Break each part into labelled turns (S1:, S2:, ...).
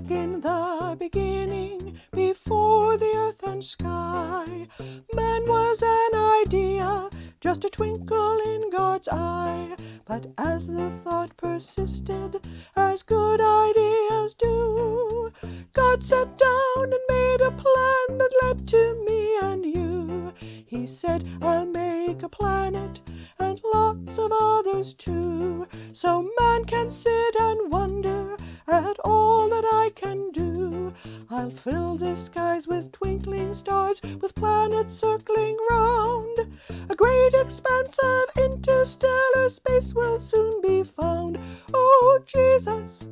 S1: Back in the beginning, before the earth and sky, man was an idea, just a twinkle in God's eye. But as the thought persisted, as good ideas do, God sat down and made a plan that led to me and you. He said, I'll make a planet and lots of others too, so man can sit and wonder at all that I can do. I'll fill the skies with twinkling stars, with planets circling round. A great expanse of interstellar space will soon be found. Oh, Jesus,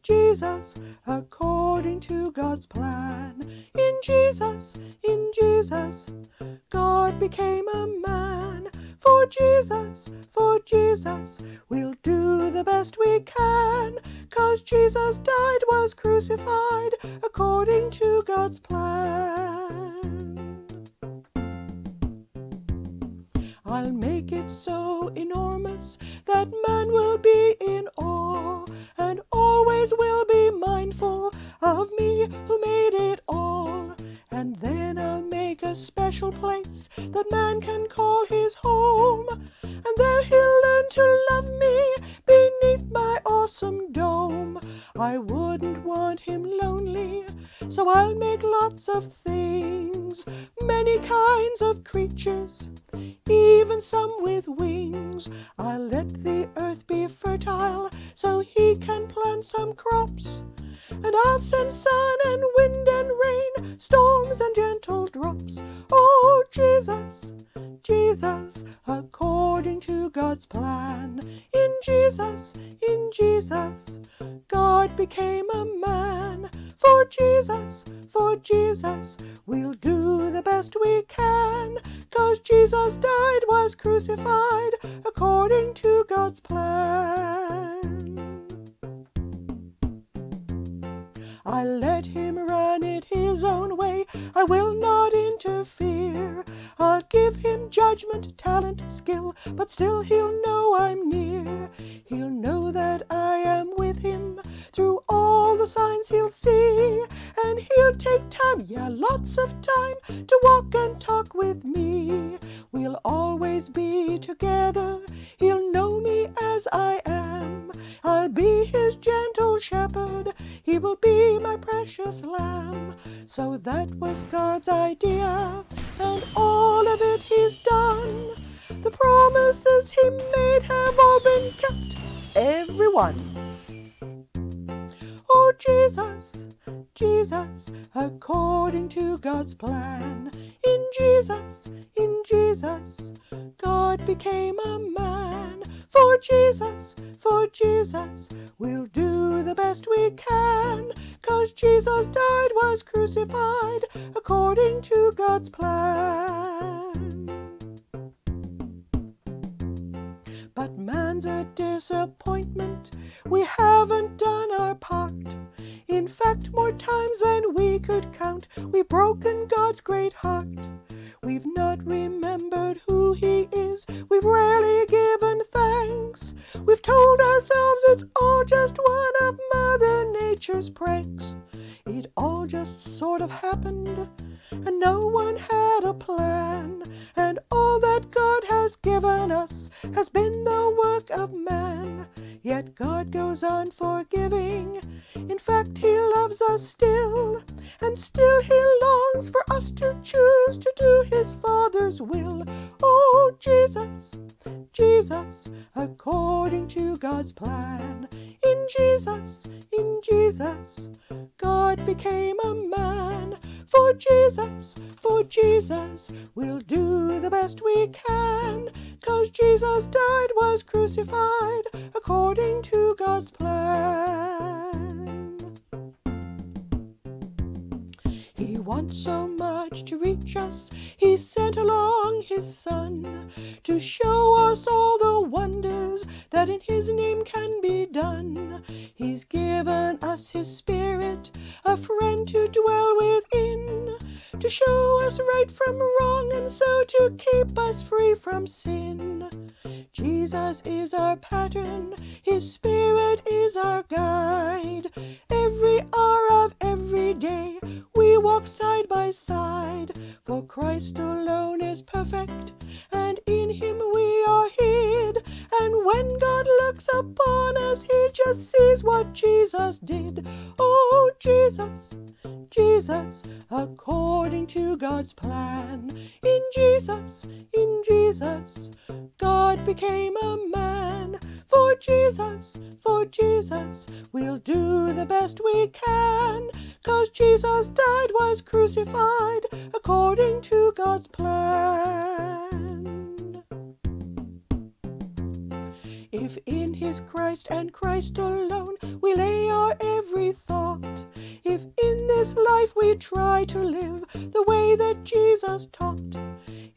S1: Jesus, according to God's plan. In Jesus, God became a man. For Jesus, we'll do the best we can, 'cause Jesus died, was crucified, according to God's plan. I'll make it so enormous that man will be in awe, and always will be mindful of me who made it all. And then I'll make a special place that man can call his home, and there he'll learn to love me beneath my awesome dome. I wouldn't want him lonely, so I'll make lots of things, many kinds of creatures, even some with wings. I'll let the earth be fertile so he can plant some crops, and I'll send sun and wind and rain, storms and gentle drops. Oh, Jesus, Jesus, according to God's plan. In Jesus, God became a man. For Jesus, we'll do the best we can, 'cause Jesus died, was crucified, according to God's plan. I'll let him run it his own way, I will not interfere. I'll give him judgment, talent, skill, but still he'll know I'm near. He'll know that I am with him through all the signs he'll see, and he'll take time, yeah, lots of time, to walk and talk with me. We'll always be together, he'll know me as I am. I'll be his gentle shepherd, he will be my precious lamb. So that was God's idea, and all of it he's done. The promises he made have all been kept, everyone. Oh, Jesus, according to God's plan. In Jesus, God became a man. For Jesus, we'll do the best we can, 'cause Jesus died, was crucified, according to God's plan. But man's a disappointment, we haven't done our part. In fact, more times than we could count, we've broken God's great heart. We've not remembered who he is, we've rarely given thanks. We've told ourselves it's all just one of Mother Nature's pranks. It all just sort of happened, and no one had a plan. And all that God has given us has been the work of man. Yet God goes on forgiving, in fact he loves us still, and still he longs for us to choose to do his Father's will. Oh, Jesus, according to God's plan. In Jesus, God became a man. For Jesus, we'll do the best we can, 'cause Jesus died, was crucified, according to God's plan. He wants so much to reach us, he sent along his Son, to show us all the wonders that in his name can be done. He's given us his Spirit, a friend to dwell within, to show us right from wrong, and so to keep us free from sin. Jesus is our pattern, His Spirit is our guide. Every hour of every day we walk side by side, for Christ alone is perfect, and in Him we are hid. And when God looks upon us, He just sees what Jesus did. Oh, Jesus, Jesus, according to God's plan. In Jesus, God became a man. For Jesus, we'll do the best we can. 'Cause Jesus died, was crucified, according to God's plan. If in His Christ and Christ alone we lay our every thought, if in this life we try to live the way that Jesus taught,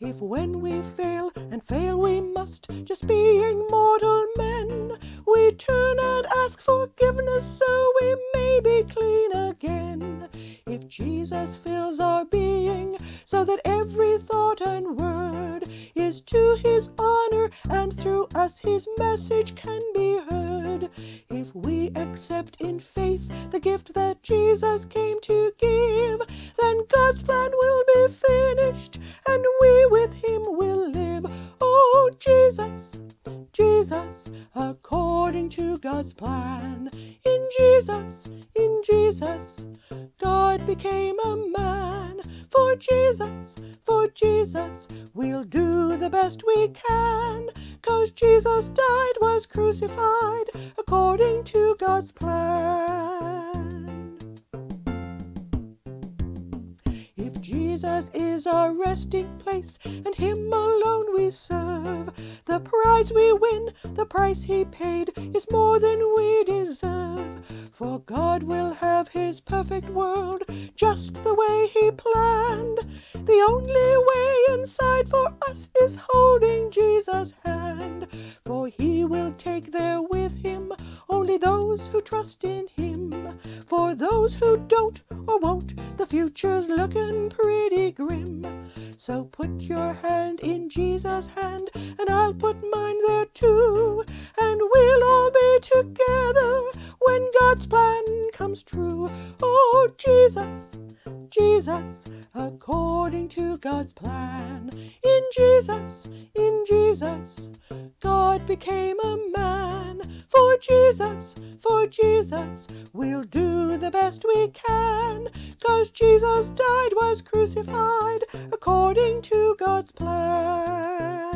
S1: if when we fail, and fail we must, just being mortal men, we turn and ask forgiveness so we may be clean again. If Jesus fills our being so that every thought and word is to His honor, and through us His message can be heard, if we accept in faith the gift that Jesus came to give, then God's plan will be finished, and we with Him will live. Oh, Jesus, according to God's plan. In Jesus, God became a man. For Jesus, we'll do the best we can. 'Cause Jesus died, was crucified, according to God's plan. If Jesus is our resting place, and Him alone we serve, the prize we win, the price He paid, is more than we deserve. For God will have His perfect world just the way He planned. The only way inside for us is holding Jesus' hand. For He will take there with Him only those who trust in Him. For those who don't or won't, the future's looking pretty grim. So put your hand in Jesus' hand, and I'll put mine there too, and we'll all be together when God's plan comes true. Oh, Jesus, according to God's plan. In Jesus, God became a man. For Jesus, we'll do the best we can. 'Cause Jesus died, was crucified, according to God's plan.